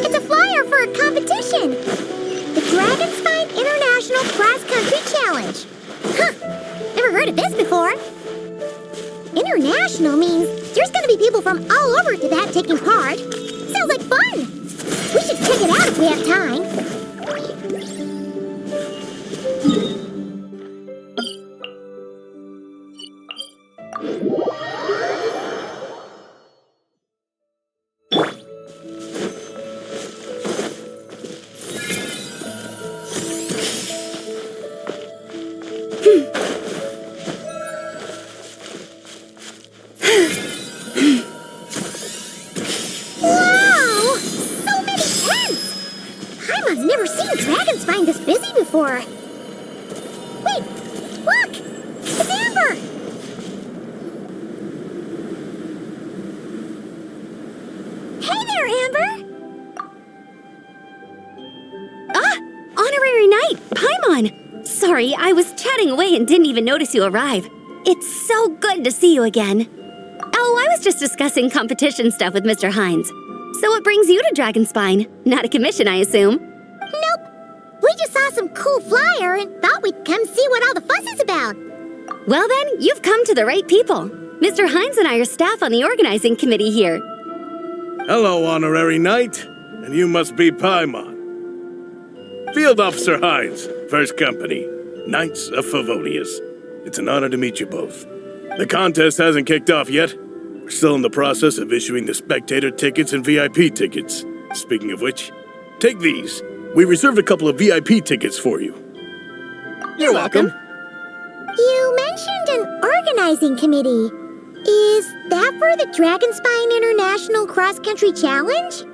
It's a flyer for a competition. The Dragon Spine International Cross Country Challenge. Huh, never heard of this before. International means there's gonna be people from all over Tibet taking part. Sounds like fun. We should check it out if we have time. Never seen Dragon Spine this busy before. Wait, look! It's Amber! Hey there, Amber! Ah! Honorary Knight! Paimon! Sorry, I was chatting away and didn't even notice you arrive. It's so good to see you again. Oh, I was just discussing competition stuff with Mr. Hines. So what brings you to Dragon Spine? Not a commission, I assume? Nope. We just saw some cool flyer and thought we'd come see what all the fuss is about. Well then, you've come to the right people. Mr. Hines and I are staff on the organizing committee here. Hello, Honorary Knight. And you must be Paimon. Field Officer Hines, First Company, Knights of Favonius. It's an honor to meet you both. The contest hasn't kicked off yet. We're still in the process of issuing the spectator tickets and VIP tickets. Speaking of which, take these. We reserved a couple of VIP tickets for you. You're welcome. You mentioned an organizing committee. Is that for the Dragon Spine International Cross Country Challenge?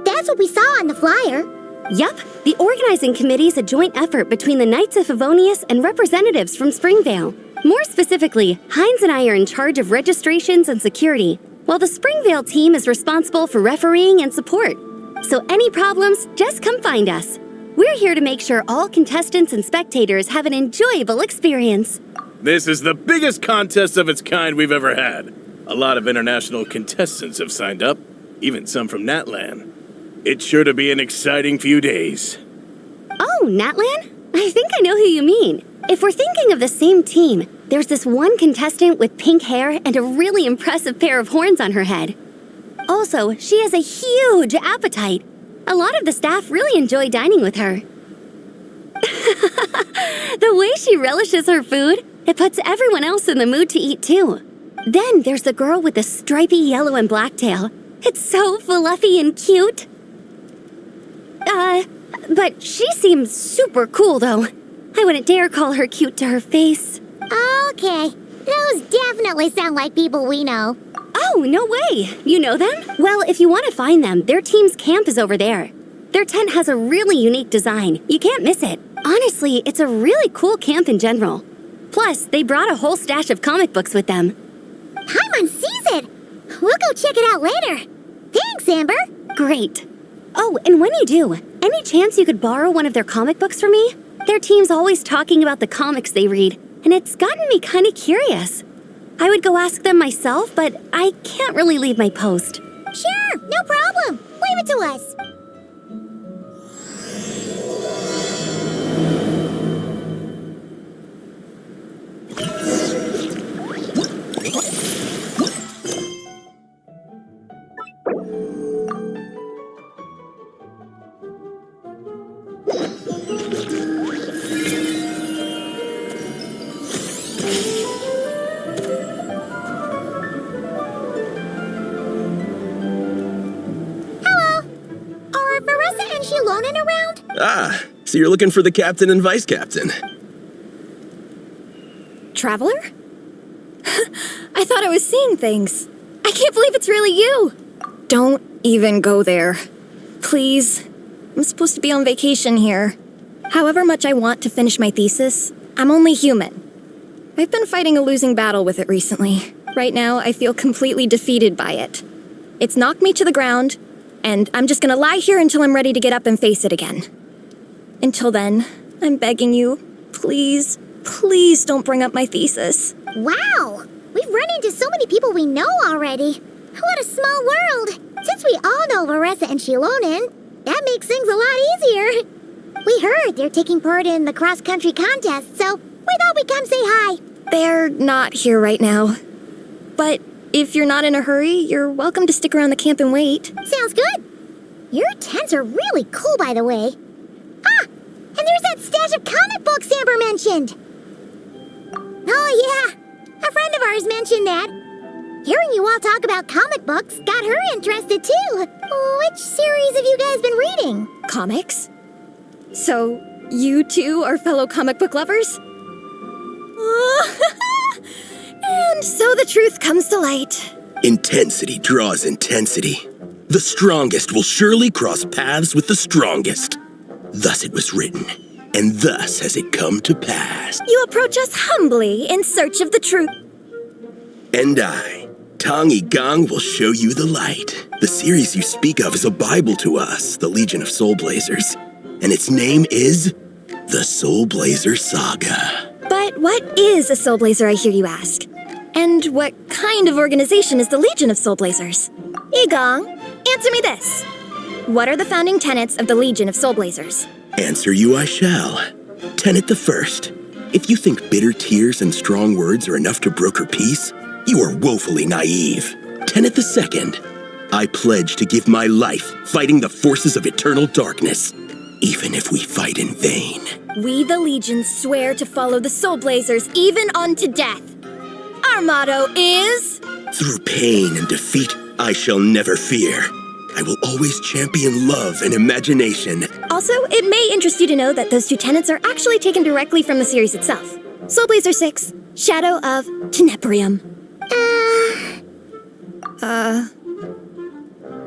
That's what we saw on the flyer. Yup, the organizing committee is a joint effort between the Knights of Favonius and representatives from Springvale. More specifically, Hines and I are in charge of registrations and security, while the Springvale team is responsible for refereeing and support. So any problems, just come find us. We're here to make sure all contestants and spectators have an enjoyable experience. This is the biggest contest of its kind we've ever had. A lot of international contestants have signed up, even some from Natlan. It's sure to be an exciting few days. Oh, Natlan? I think I know who you mean. If we're thinking of the same team, there's this one contestant with pink hair and a really impressive pair of horns on her head. Also, she has a huge appetite. A lot of the staff really enjoy dining with her. The way she relishes her food, it puts everyone else in the mood to eat too. Then there's the girl with the stripy yellow and black tail. It's so fluffy and cute. But she seems super cool though. I wouldn't dare call her cute to her face. Okay, those definitely sound like people we know. Oh, no way! You know them? Well, if you want to find them, their team's camp is over there. Their tent has a really unique design. You can't miss it. Honestly, it's a really cool camp in general. Plus, they brought a whole stash of comic books with them. Paimon sees it! We'll go check it out later. Thanks, Amber! Great. Oh, and when you do, any chance you could borrow one of their comic books for me? Their team's always talking about the comics they read, and it's gotten me kind of curious. I would go ask them myself, but I can't really leave my post. Sure, no problem. Leave it to us. Ah, so you're looking for the captain and vice captain. Traveler? I thought I was seeing things. I can't believe it's really you. Don't even go there. Please. I'm supposed to be on vacation here. However much I want to finish my thesis, I'm only human. I've been fighting a losing battle with it recently. Right now, I feel completely defeated by it. It's knocked me to the ground, and I'm just gonna lie here until I'm ready to get up and face it again. Until then, I'm begging you, please, please don't bring up my thesis. Wow! We've run into so many people we know already. What a small world! Since we all know Varessa and Shilonen, that makes things a lot easier. We heard they're taking part in the cross-country contest, so we thought we'd come say hi. They're not here right now. But if you're not in a hurry, you're welcome to stick around the camp and wait. Sounds good. Your tents are really cool, by the way. Ah, and there's that stash of comic books Amber mentioned. Oh, yeah. A friend of ours mentioned that. Hearing you all talk about comic books got her interested, too. Which series have you guys been reading? Comics? So, you two are fellow comic book lovers? And so the truth comes to light. Intensity draws intensity. The strongest will surely cross paths with the strongest. Thus it was written, and thus has it come to pass. You approach us humbly in search of the truth. And I, Tong Gang, will show you the light. The series you speak of is a Bible to us, the Legion of Soulblazers, and its name is the Soulblazer Saga. But what is a Soulblazer, I hear you ask? And what kind of organization is the Legion of Soulblazers? Igong, answer me this. What are the founding tenets of the Legion of Soulblazers? Answer you I shall. Tenet the first. If you think bitter tears and strong words are enough to broker peace, you are woefully naive. Tenet the second. I pledge to give my life fighting the forces of eternal darkness, even if we fight in vain. We, the Legion, swear to follow the Soulblazers even unto death. Our motto is... Through pain and defeat, I shall never fear. I will always champion love and imagination. Also, it may interest you to know that those two tenets are actually taken directly from the series itself. Soulblazer 6, Shadow of Tenebrium.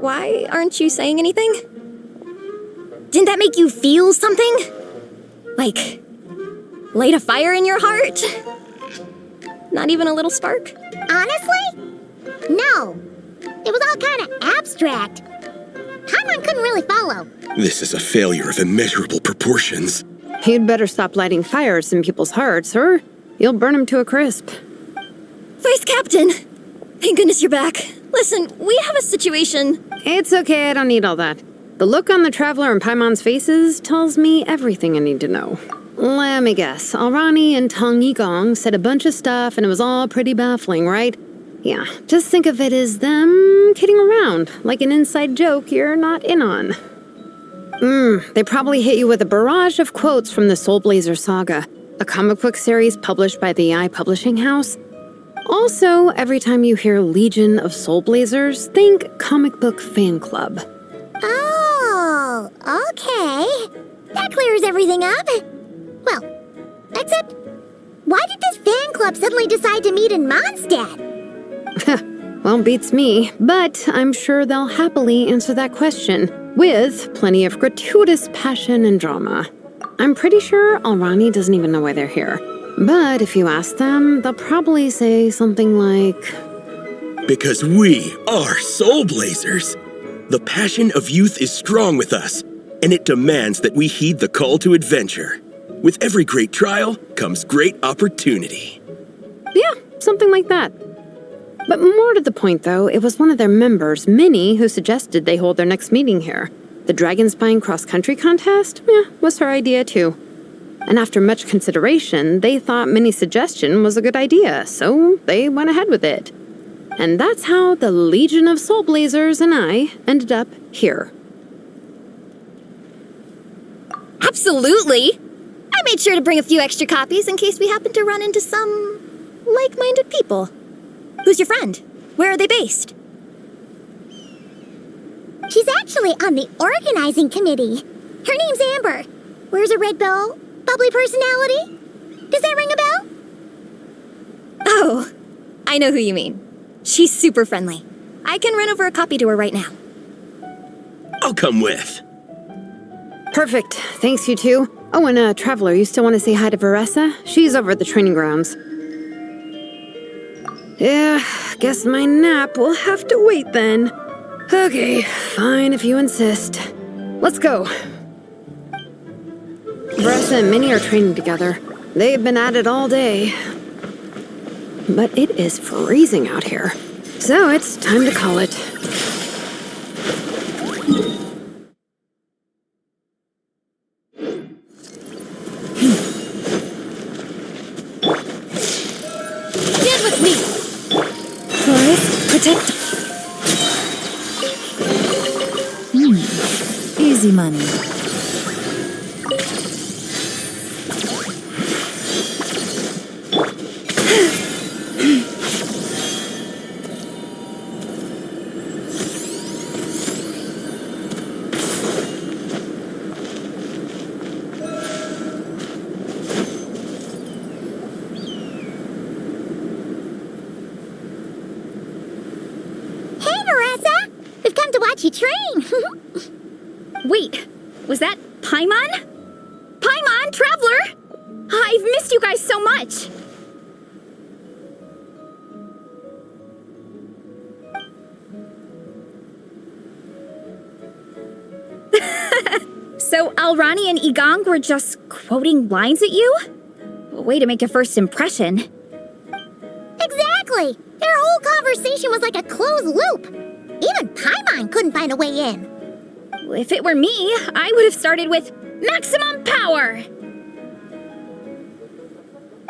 Why aren't you saying anything? Didn't that make you feel something? Like, light a fire in your heart? Not even a little spark? Honestly? No. It was all kind of abstract. Paimon couldn't really follow. This is a failure of immeasurable proportions. You'd better stop lighting fires in people's hearts, or you'll burn them to a crisp. Vice Captain! Thank goodness you're back. Listen, we have a situation. It's okay, I don't need all that. The look on the Traveler and Paimon's faces tells me everything I need to know. Let me guess, Alrani and Tong Yigong said a bunch of stuff and it was all pretty baffling, right? Yeah, just think of it as them kidding around, like an inside joke you're not in on. They probably hit you with a barrage of quotes from the Soulblazer Saga, a comic book series published by the Publishing House. Also, every time you hear Legion of Soulblazers, think comic book fan club. Oh, okay. That clears everything up. Well, except, why did this fan club suddenly decide to meet in Mondstadt? Well, beats me, but I'm sure they'll happily answer that question, with plenty of gratuitous passion and drama. I'm pretty sure Alrani doesn't even know why they're here. But if you ask them, they'll probably say something like... Because we are Soulblazers. The passion of youth is strong with us, and it demands that we heed the call to adventure. With every great trial comes great opportunity. Yeah, something like that. But more to the point, though, it was one of their members, Minnie, who suggested they hold their next meeting here. The Dragonspine cross-country contest? Was her idea, too. And after much consideration, they thought Minnie's suggestion was a good idea, so they went ahead with it. And that's how the Legion of Soulblazers and I ended up here. Absolutely! I made sure to bring a few extra copies in case we happen to run into some like-minded people. Who's your friend? Where are they based? She's actually on the organizing committee. Her name's Amber. Wears a red bow, bubbly personality. Does that ring a bell? Oh, I know who you mean. She's super friendly. I can run over a copy to her right now. I'll come with. Perfect. Thanks, you two. Oh, and Traveler, you still want to say hi to Varessa? She's over at the training grounds. Yeah, guess my nap will have to wait then. Okay, fine if you insist. Let's go. Varessa and Minnie are training together. They've been at it all day. But it is freezing out here. So it's time to call it. easy money. Hey, Marissa! We've come to watch you train. Wait, was that Paimon? Paimon, Traveler! I've missed you guys so much! So Alrani and Igong were just quoting lines at you? Way to make a first impression. Exactly! Their whole conversation was like a closed loop. Even Paimon couldn't find a way in. If it were me, I would have started with maximum power!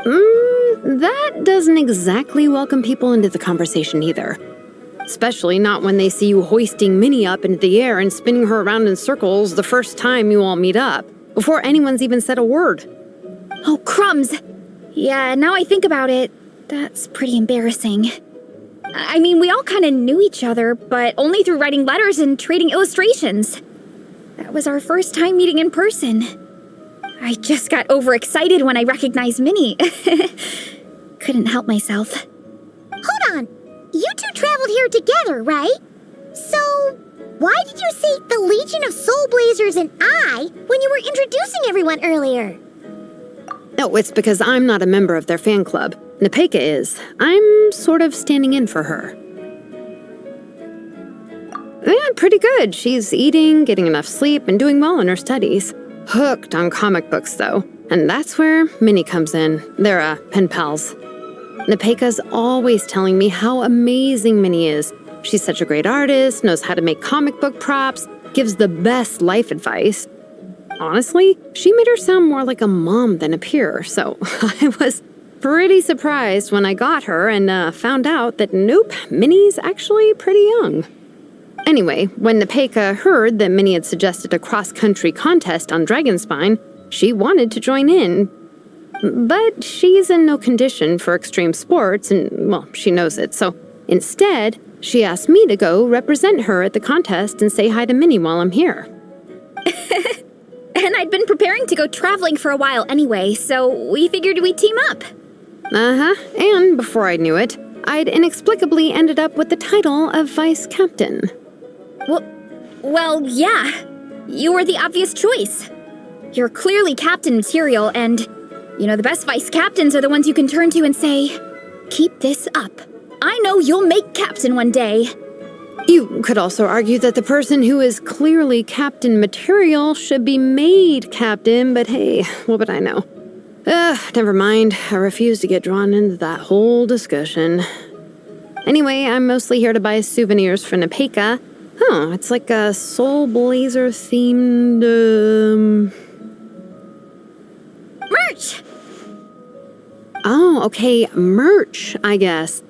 That doesn't exactly welcome people into the conversation either. Especially not when they see you hoisting Minnie up into the air and spinning her around in circles the first time you all meet up, before anyone's even said a word. Oh, crumbs! Yeah, now I think about it, that's pretty embarrassing. I mean, we all kind of knew each other, but only through writing letters and trading illustrations. That was our first time meeting in person. I just got overexcited when I recognized Minnie. Couldn't help myself. Hold on. You two traveled here together, right? So, why did you say the Legion of Soulblazers and I when you were introducing everyone earlier? No, it's because I'm not a member of their fan club. Nepeka is. I'm sort of standing in for her. Yeah, pretty good. She's eating, getting enough sleep, and doing well in her studies. Hooked on comic books, though. And that's where Minnie comes in. They're, pen pals. Nepeka's always telling me how amazing Minnie is. She's such a great artist, knows how to make comic book props, gives the best life advice. Honestly, she made her sound more like a mom than a peer, so I was pretty surprised when I got her and found out that nope, Minnie's actually pretty young. Anyway, when Nepeka heard that Minnie had suggested a cross-country contest on Dragonspine, she wanted to join in. But she's in no condition for extreme sports, and, well, she knows it, so instead, she asked me to go represent her at the contest and say hi to Minnie while I'm here. And I'd been preparing to go traveling for a while anyway, so we figured we'd team up. And before I knew it, I'd inexplicably ended up with the title of vice captain. Well, yeah. You were the obvious choice. You're clearly captain material, and, you know, the best vice captains are the ones you can turn to and say, keep this up. I know you'll make captain one day. You could also argue that the person who is clearly captain material should be made captain, but hey, what would I know? Never mind. I refuse to get drawn into that whole discussion. Anyway, I'm mostly here to buy souvenirs for Nepeka. Oh, it's like a Soulblazer themed, Merch! Oh, okay, merch, I guess.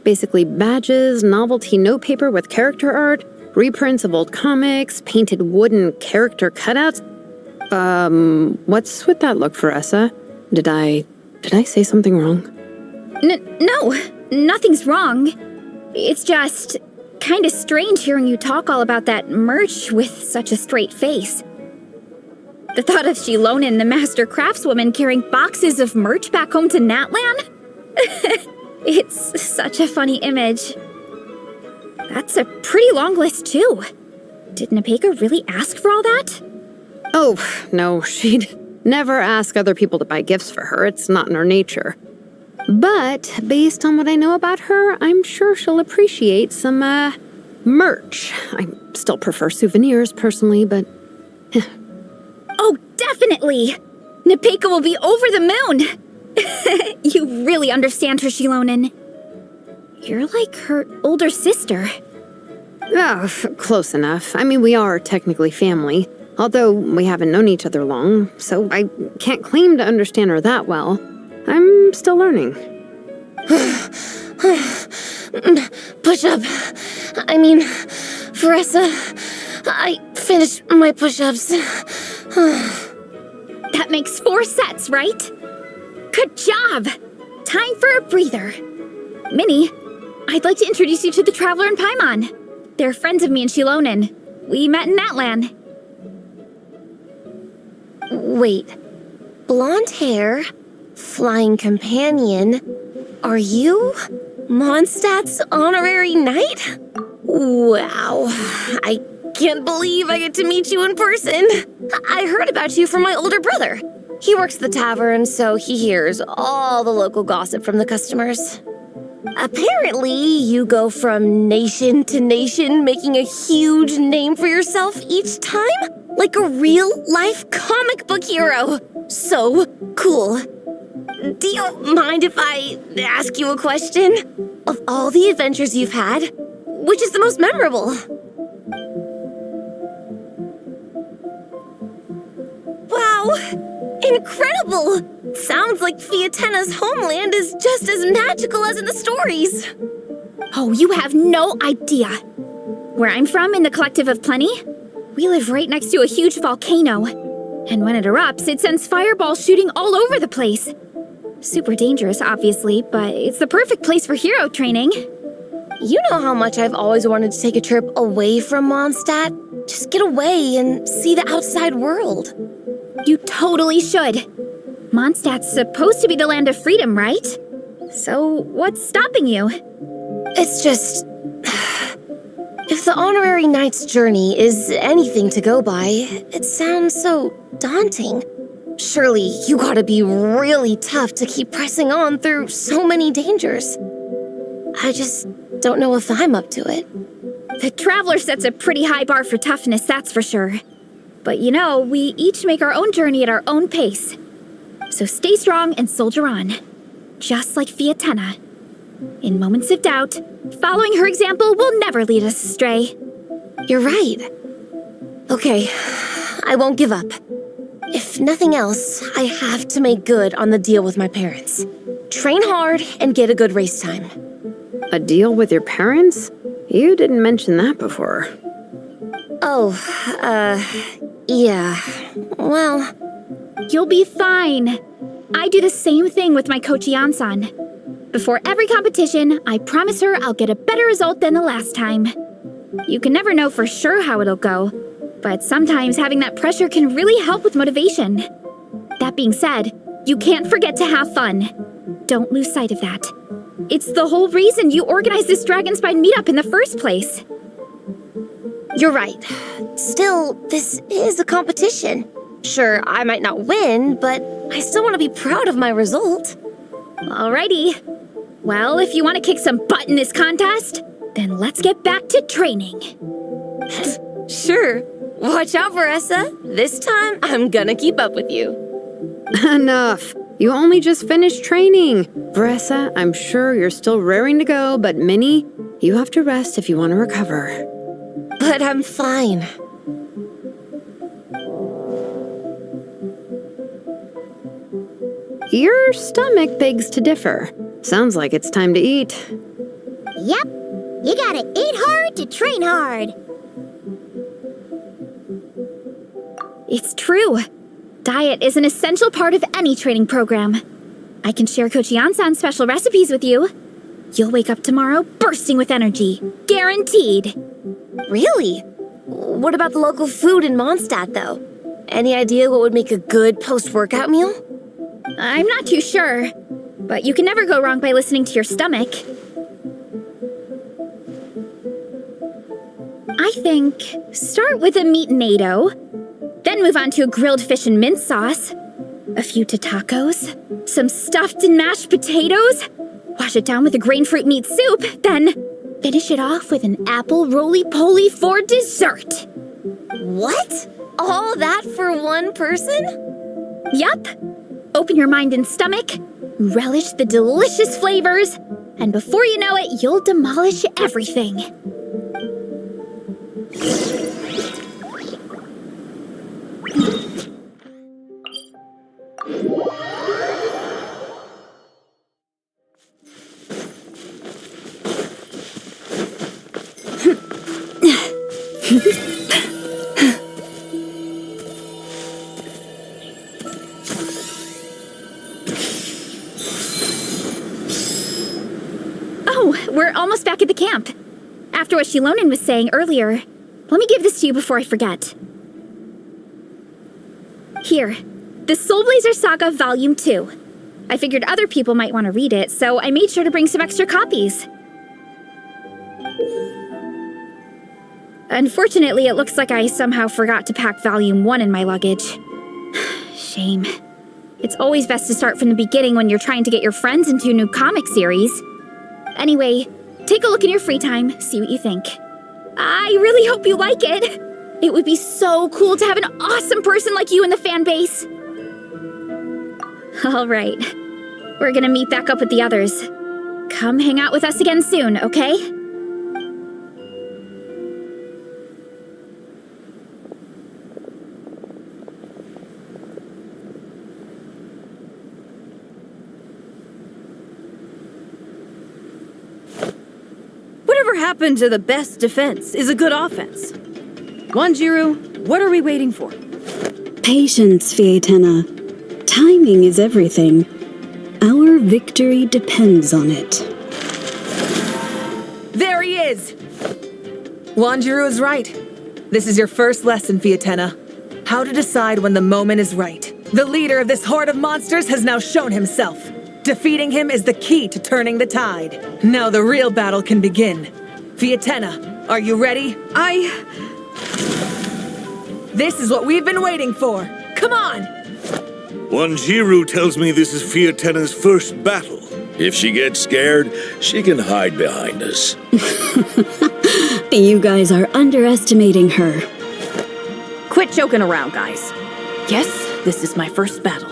Basically badges, novelty notepaper with character art, reprints of old comics, painted wooden character cutouts. What's with that look, Veressa? Did I say something wrong? No, nothing's wrong. It's just kind of strange hearing you talk all about that merch with such a straight face. The thought of Shilonin, the master craftswoman, carrying boxes of merch back home to Natlan? It's such a funny image. That's a pretty long list, too. Did Nepeka really ask for all that? Oh, no, she'd never ask other people to buy gifts for her. It's not in her nature. But based on what I know about her, I'm sure she'll appreciate some, merch. I still prefer souvenirs, personally, but... Oh, definitely! Nepeka will be over the moon! You really understand her, Shilonin. You're like her older sister. Oh, close enough. I mean, we are technically family, although we haven't known each other long, so I can't claim to understand her that well. I'm still learning. Push up. I mean, Veressa, I finish my push-ups. That makes 4 sets, right? Good job! Time for a breather. Minnie, I'd like to introduce you to the Traveler and Paimon. They're friends of me and Shilonen. We met in Natlan. Wait. Blonde hair, flying companion. Are you Mondstadt's honorary knight? Wow. I can't believe I get to meet you in person. I heard about you from my older brother. He works at the tavern, so he hears all the local gossip from the customers. Apparently, you go from nation to nation, making a huge name for yourself each time? Like a real-life comic book hero. So cool. Do you mind if I ask you a question? Of all the adventures you've had, which is the most memorable? Wow! Incredible! Sounds like Fiatenna's homeland is just as magical as in the stories. Oh, you have no idea. Where I'm from, in the Collective of Plenty, we live right next to a huge volcano. And when it erupts, it sends fireballs shooting all over the place. Super dangerous, obviously, but it's the perfect place for hero training. You know how much I've always wanted to take a trip away from Mondstadt? Just get away and see the outside world. You totally should. Mondstadt's supposed to be the land of freedom, right? So what's stopping you? It's just... If the honorary knight's journey is anything to go by, it sounds so daunting. Surely you gotta be really tough to keep pressing on through so many dangers. I just don't know if I'm up to it. The Traveler sets a pretty high bar for toughness, that's for sure. But you know, we each make our own journey at our own pace. So stay strong and soldier on. Just like Fiatenna. In moments of doubt, following her example will never lead us astray. You're right. Okay, I won't give up. If nothing else, I have to make good on the deal with my parents. Train hard and get a good race time. A deal with your parents? You didn't mention that before. Oh, yeah. Well... You'll be fine. I do the same thing with my coach Yan-san. Before every competition, I promise her I'll get a better result than the last time. You can never know for sure how it'll go, but sometimes having that pressure can really help with motivation. That being said, you can't forget to have fun. Don't lose sight of that. It's the whole reason you organized this Dragonspine meetup in the first place. You're right. Still, this is a competition. Sure, I might not win, but I still want to be proud of my result. Alrighty. Well, if you want to kick some butt in this contest, then let's get back to training. Sure. Watch out, Veressa. This time, I'm gonna keep up with you. Enough. You only just finished training. Veressa, I'm sure you're still raring to go, but Minnie, you have to rest if you want to recover. But I'm fine. Your stomach begs to differ. Sounds like it's time to eat. Yep. You gotta eat hard to train hard. It's true. Diet is an essential part of any training program. I can share Coach Yan-san's special recipes with you. You'll wake up tomorrow bursting with energy. Guaranteed. Really? What about the local food in Mondstadt, though? Any idea what would make a good post-workout meal? I'm not too sure, but you can never go wrong by listening to your stomach. I think start with a meat-nado, then move on to a grilled fish and mint sauce, a few tacos, some stuffed and mashed potatoes, wash it down with a grain fruit meat soup, then finish it off with an apple roly-poly for dessert. What? All that for one person? Yup. Open your mind and stomach, relish the delicious flavors, and before you know it, you'll demolish everything. almost back at the camp. After what Shilonen was saying earlier, let me give this to you before I forget. Here, the Soulblazers Saga Volume 2. I figured other people might want to read it, so I made sure to bring some extra copies. Unfortunately, it looks like I somehow forgot to pack Volume 1 in my luggage. Shame. It's always best to start from the beginning when you're trying to get your friends into a new comic series. Anyway, take a look in your free time, see what you think. I really hope you like it. It would be so cool to have an awesome person like you in the fan base. All right. We're gonna meet back up with the others. Come hang out with us again soon, okay? Whatever happened to the best defense is a good offense? Wanjiru, what are we waiting for? Patience, Fietena. Timing is everything. Our victory depends on it. There he is! Wanjiru is right. This is your first lesson, Fietena. How to decide when the moment is right. The leader of this horde of monsters has now shown himself. Defeating him is the key to turning the tide. Now the real battle can begin. Fietena, are you ready? This is what we've been waiting for. Come on! Wanjiru tells me this is Fietena's first battle. If she gets scared, she can hide behind us. You guys are underestimating her. Quit joking around, guys. Yes, this is my first battle,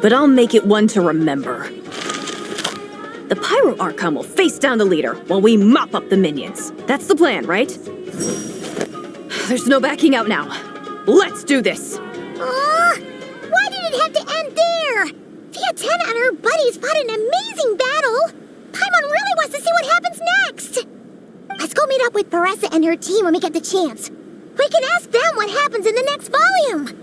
but I'll make it one to remember. The Pyro Archon will face down the leader while we mop up the minions. That's the plan, right? There's no backing out now. Let's do this! Why did it have to end there? Fietena and her buddies fought an amazing battle. Paimon really wants to see what happens next. Let's go meet up with Paressa and her team when we get the chance. We can ask them what happens in the next volume.